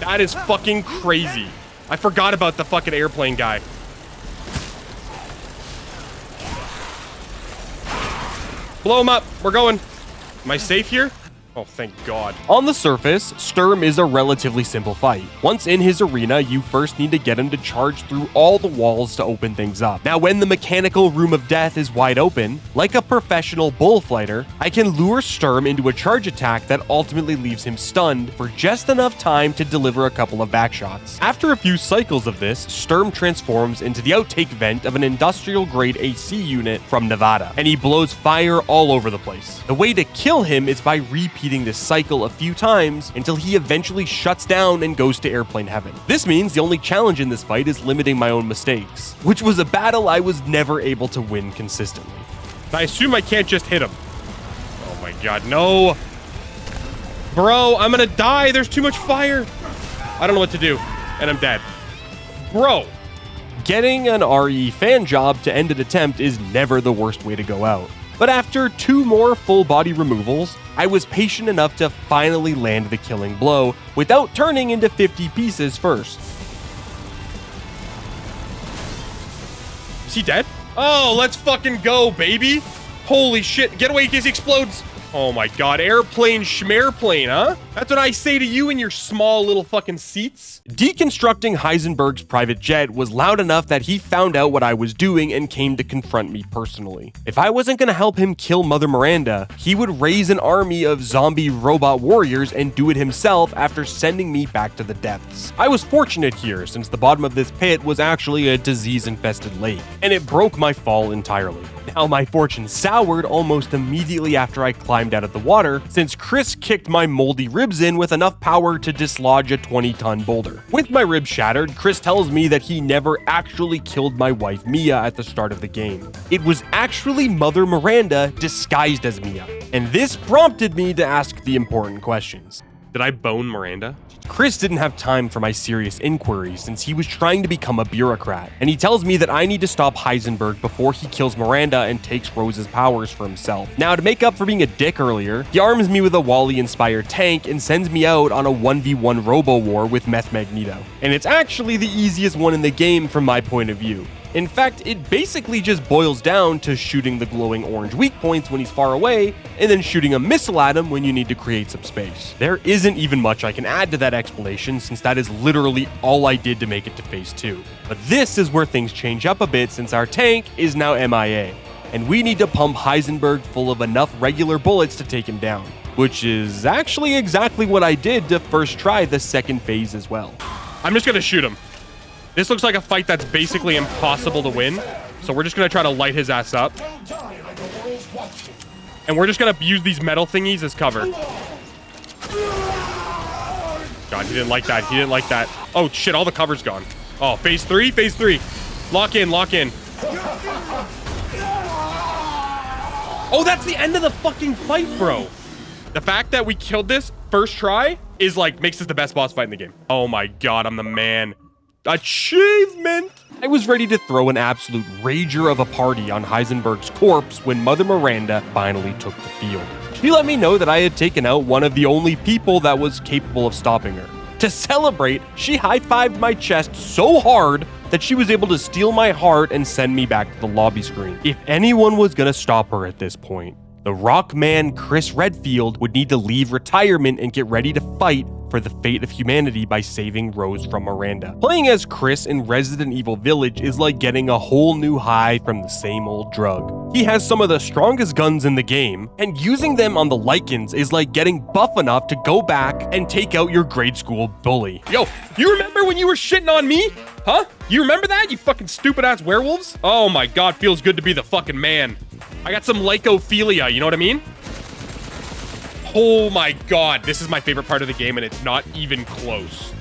That is fucking crazy. I forgot about the fucking airplane guy. Blow him up. We're going. Am I safe here? Oh, thank God. On the surface, Sturm is a relatively simple fight. Once in his arena, you first need to get him to charge through all the walls to open things up. Now, when the mechanical room of death is wide open, like a professional bullfighter, I can lure Sturm into a charge attack that ultimately leaves him stunned for just enough time to deliver a couple of backshots. After a few cycles of this, Sturm transforms into the outtake vent of an industrial-grade AC unit from Nevada, and he blows fire all over the place. The way to kill him is by repeating this cycle a few times until he eventually shuts down and goes to airplane heaven. This means the only challenge in this fight is limiting my own mistakes, which was a battle I was never able to win consistently. I assume I can't just hit him. Oh my God, no. Bro, I'm gonna die. There's too much fire. I don't know what to do, and I'm dead. Bro. Getting an RE fan job to end an attempt is never the worst way to go out. But after 2 more full body removals, I was patient enough to finally land the killing blow without turning into 50 pieces first. Is he dead? Oh, let's fucking go, baby. Holy shit. Get away in case he explodes. Oh my god, airplane schmairplane, huh? That's what I say to you in your small little fucking seats. Deconstructing Heisenberg's private jet was loud enough that he found out what I was doing and came to confront me personally. If I wasn't gonna help him kill Mother Miranda, he would raise an army of zombie robot warriors and do it himself after sending me back to the depths. I was fortunate here since the bottom of this pit was actually a disease-infested lake, and it broke my fall entirely. Now my fortune soured almost immediately after I climbed out of the water, since Chris kicked my moldy ribs in with enough power to dislodge a 20-ton boulder. With my ribs shattered, Chris tells me that he never actually killed my wife Mia at the start of the game. It was actually Mother Miranda disguised as Mia, and this prompted me to ask the important questions. Did I bone Miranda? Chris didn't have time for my serious inquiry since he was trying to become a bureaucrat, and he tells me that I need to stop Heisenberg before he kills Miranda and takes Rose's powers for himself. Now, to make up for being a dick earlier, he arms me with a Wall-E-inspired tank and sends me out on a 1v1 robo-war with Meth Magneto. And it's actually the easiest one in the game from my point of view. In fact, it basically just boils down to shooting the glowing orange weak points when he's far away, and then shooting a missile at him when you need to create some space. There isn't even much I can add to that explanation since that is literally all I did to make it to phase 2. But this is where things change up a bit since our tank is now MIA, and we need to pump Heisenberg full of enough regular bullets to take him down. Which is actually exactly what I did to first try the second phase as well. I'm just gonna shoot him. This looks like a fight that's basically impossible to win. So we're just going to try to light his ass up. And we're just going to use these metal thingies as cover. God, he didn't like that. He didn't like that. Oh, shit. All the cover's gone. Oh, phase 3? Phase 3. Lock in. Lock in. Oh, that's the end of the fucking fight, bro. The fact that we killed this first try is like, makes this the best boss fight in the game. Oh my God, I'm the man. Achievement! I was ready to throw an absolute rager of a party on Heisenberg's corpse when Mother Miranda finally took the field. She let me know that I had taken out one of the only people that was capable of stopping her. To celebrate, she high-fived my chest so hard that she was able to steal my heart and send me back to the lobby screen. If anyone was gonna stop her at this point, the rock man Chris Redfield would need to leave retirement and get ready to fight for the fate of humanity by saving Rose from Miranda. Playing as Chris in Resident Evil Village is like getting a whole new high from the same old drug. He has some of the strongest guns in the game, and using them on the Lycans is like getting buff enough to go back and take out your grade school bully. Yo, you remember when you were shitting on me? Huh? You remember that, you fucking stupid ass werewolves? Oh my God, feels good to be the fucking man. I got some lycophilia, you know what I mean? Oh my God, this is my favorite part of the game and it's not even close.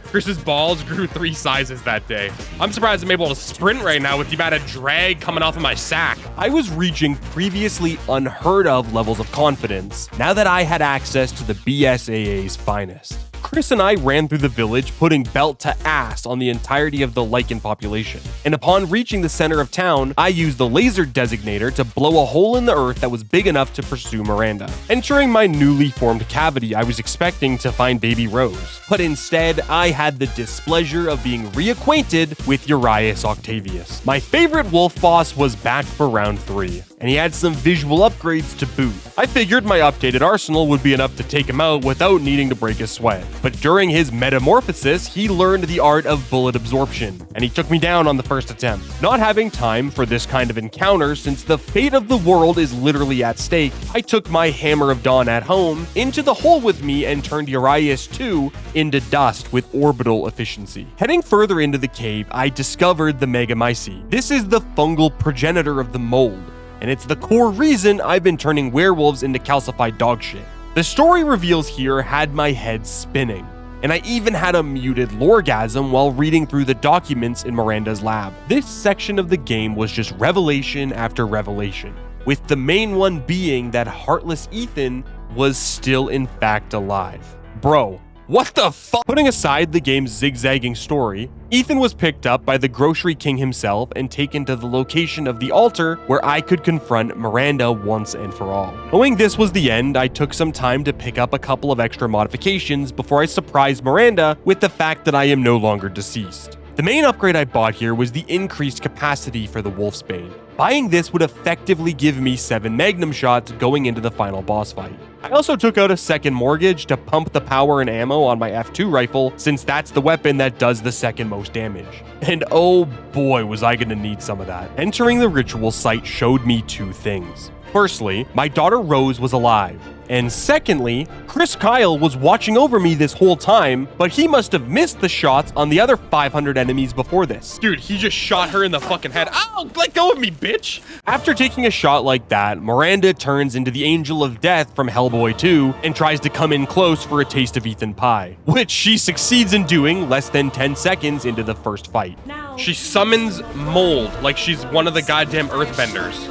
Chris's balls grew 3 sizes that day. I'm surprised I'm able to sprint right now with the amount of drag coming off of my sack. I was reaching previously unheard of levels of confidence now that I had access to the BSAA's finest. Chris and I ran through the village, putting belt to ass on the entirety of the Lycan population. And upon reaching the center of town, I used the laser designator to blow a hole in the earth that was big enough to pursue Miranda. Entering my newly formed cavity, I was expecting to find baby Rose, but instead, I had the displeasure of being reacquainted with Urias Octavius. My favorite wolf boss was back for round 3, and he had some visual upgrades to boot. I figured my updated arsenal would be enough to take him out without needing to break a sweat. But during his metamorphosis, he learned the art of bullet absorption, and he took me down on the first attempt. Not having time for this kind of encounter since the fate of the world is literally at stake, I took my Hammer of Dawn at home into the hole with me and turned Urias 2 into dust with orbital efficiency. Heading further into the cave, I discovered the Megamycete. This is the fungal progenitor of the mold, and it's the core reason I've been turning werewolves into calcified dog shit. The story reveals here had my head spinning, and I even had a muted loregasm while reading through the documents in Miranda's lab. This section of the game was just revelation after revelation, with the main one being that heartless Ethan was still in fact alive. Bro, what the fuck? Putting aside the game's zigzagging story, Ethan was picked up by the grocery king himself and taken to the location of the altar where I could confront Miranda once and for all. Knowing this was the end, I took some time to pick up a couple of extra modifications before I surprised Miranda with the fact that I am no longer deceased. The main upgrade I bought here was the increased capacity for the Wolfsbane. Buying this would effectively give me 7 Magnum shots going into the final boss fight. I also took out a second mortgage to pump the power and ammo on my F2 rifle, since that's the weapon that does the second most damage. And oh boy, was I gonna need some of that. Entering the ritual site showed me 2 things. Firstly, my daughter Rose was alive. And secondly, Chris Kyle was watching over me this whole time, but he must have missed the shots on the other 500 enemies before this. Dude, he just shot her in the fucking head. Ow, let go of me, bitch. After taking a shot like that, Miranda turns into the Angel of Death from Hellboy 2 and tries to come in close for a taste of Ethan Pie, which she succeeds in doing less than 10 seconds into the first fight. She summons Mold like she's one of the goddamn earthbenders.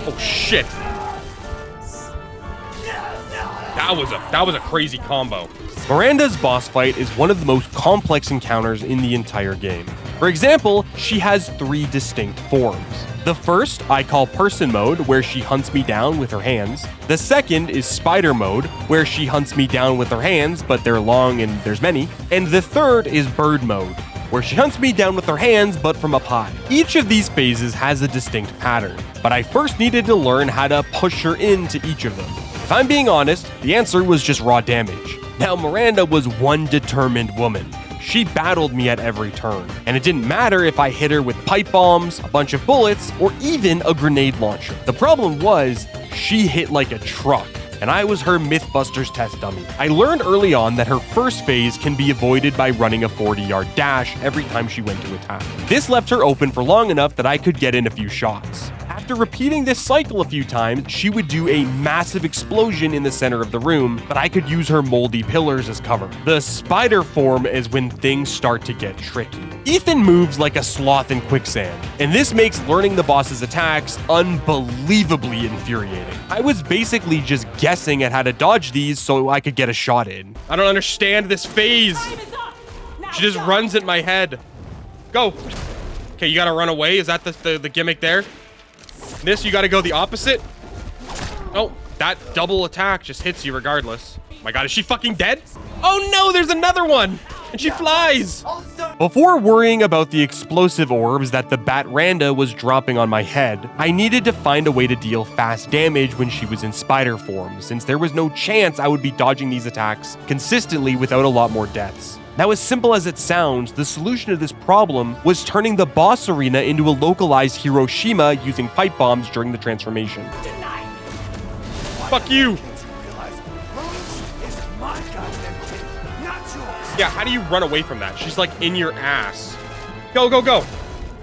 Oh shit. That was a crazy combo. Miranda's boss fight is one of the most complex encounters in the entire game. For example, she has 3 distinct forms. The first I call person mode, where she hunts me down with her hands. The second is spider mode, where she hunts me down with her hands, but they're long and there's many. And the third is bird mode, where she hunts me down with her hands but from up high. Each of these phases has a distinct pattern, but I first needed to learn how to push her into each of them. If I'm being honest, the answer was just raw damage. Now, Miranda was one determined woman. She battled me at every turn, and it didn't matter if I hit her with pipe bombs, a bunch of bullets, or even a grenade launcher. The problem was, she hit like a truck, and I was her Mythbusters test dummy. I learned early on that her first phase can be avoided by running a 40-yard dash every time she went to attack. This left her open for long enough that I could get in a few shots. After repeating this cycle a few times, she would do a massive explosion in the center of the room, but I could use her moldy pillars as cover. The spider form is when things start to get tricky. Ethan moves like a sloth in quicksand, and this makes learning the boss's attacks unbelievably infuriating. I was basically just guessing at how to dodge these so I could get a shot in. I don't understand this phase. She just runs at my head. Go. Okay, you gotta run away. Is that the gimmick there? This, you gotta go the opposite. Oh, that double attack just hits you regardless. Oh my god, is she fucking dead? Oh no, there's another one! And she flies! Before worrying about the explosive orbs that the Bat-Randa was dropping on my head, I needed to find a way to deal fast damage when she was in spider form, since there was no chance I would be dodging these attacks consistently without a lot more deaths. Now, as simple as it sounds, the solution to this problem was turning the boss arena into a localized Hiroshima using pipe bombs during the transformation. Fuck you! Yeah, how do you run away from that? She's like in your ass. Go, go, go!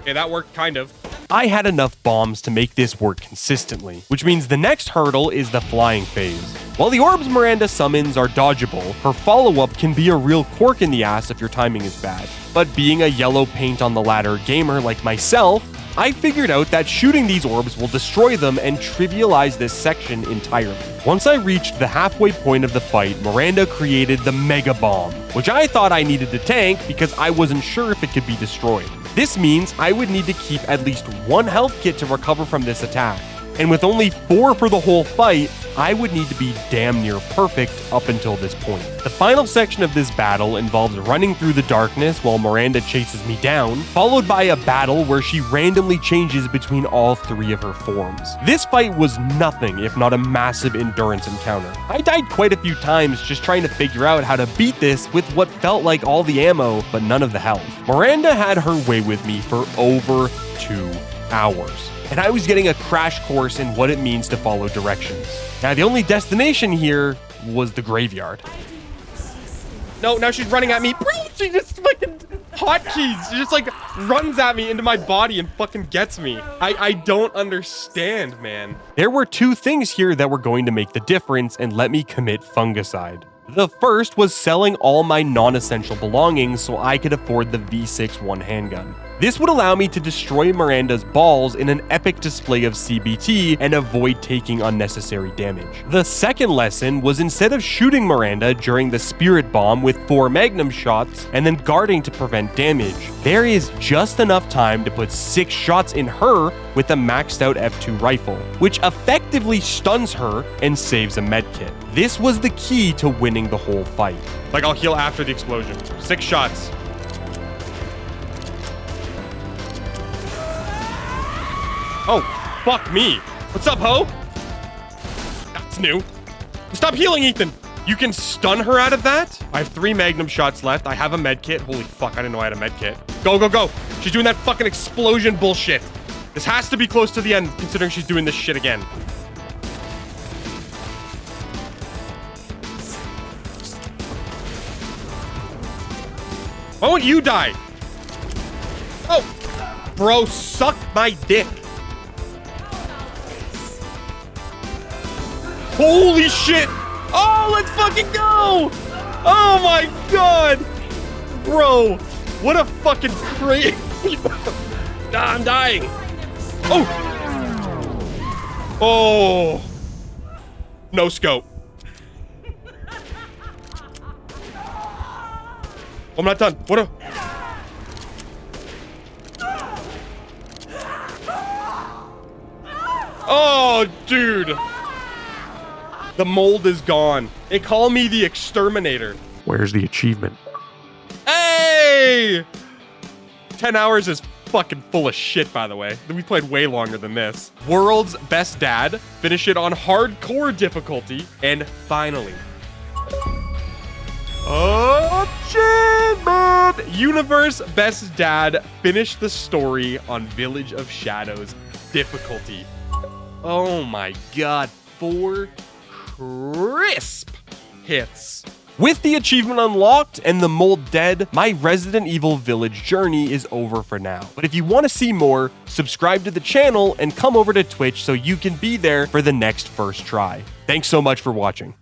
Okay, that worked kind of. I had enough bombs to make this work consistently, which means the next hurdle is the flying phase. While the orbs Miranda summons are dodgeable, her follow-up can be a real cork in the ass if your timing is bad. But being a yellow paint on the ladder gamer like myself, I figured out that shooting these orbs will destroy them and trivialize this section entirely. Once I reached the halfway point of the fight, Miranda created the Mega Bomb, which I thought I needed to tank because I wasn't sure if it could be destroyed. This means I would need to keep at least 1 health kit to recover from this attack. And with only 4 for the whole fight, I would need to be damn near perfect up until this point. The final section of this battle involves running through the darkness while Miranda chases me down, followed by a battle where she randomly changes between all 3 of her forms. This fight was nothing if not a massive endurance encounter. I died quite a few times just trying to figure out how to beat this with what felt like all the ammo, but none of the health. Miranda had her way with me for over 2 hours. And I was getting a crash course in what it means to follow directions. Now, the only destination here was the graveyard. No, now she's running at me. Bro, she just fucking hotkeys. She just like runs at me into my body and fucking gets me. I don't understand, man. There were 2 things here that were going to make the difference and let me commit fungicide. The first was selling all my non-essential belongings so I could afford the V6 one handgun. This would allow me to destroy Miranda's balls in an epic display of CBT and avoid taking unnecessary damage. The second lesson was instead of shooting Miranda during the spirit bomb with 4 magnum shots and then guarding to prevent damage, there is just enough time to put 6 shots in her with a maxed out F2 rifle, which effectively stuns her and saves a medkit. This was the key to winning the whole fight. Like, I'll heal after the explosion. 6 shots. Oh, fuck me. What's up, ho? That's new. Stop healing, Ethan. You can stun her out of that? I have 3 magnum shots left. I have a med kit. Holy fuck, I didn't know I had a med kit. Go, go, go. She's doing that fucking explosion bullshit. This has to be close to the end, considering she's doing this shit again. Why won't you die? Oh, bro, suck my dick. Holy shit. Oh, let's fucking go. Oh my God. Bro, what a fucking crazy. I'm dying. Oh. Oh. No scope. I'm not done. What a... Oh, dude. The mold is gone. They call me the exterminator. Where's the achievement? Hey! 10 hours is fucking full of shit, by the way. We played way longer than this. World's Best Dad. Finish it on hardcore difficulty. And finally... achievement! Universe Best Dad. Finish the story on Village of Shadows difficulty. Oh my God. 4 crisp hits. With the achievement unlocked and the mold dead, my Resident Evil Village journey is over for now. But if you want to see more, subscribe to the channel and come over to Twitch so you can be there for the next first try. Thanks so much for watching.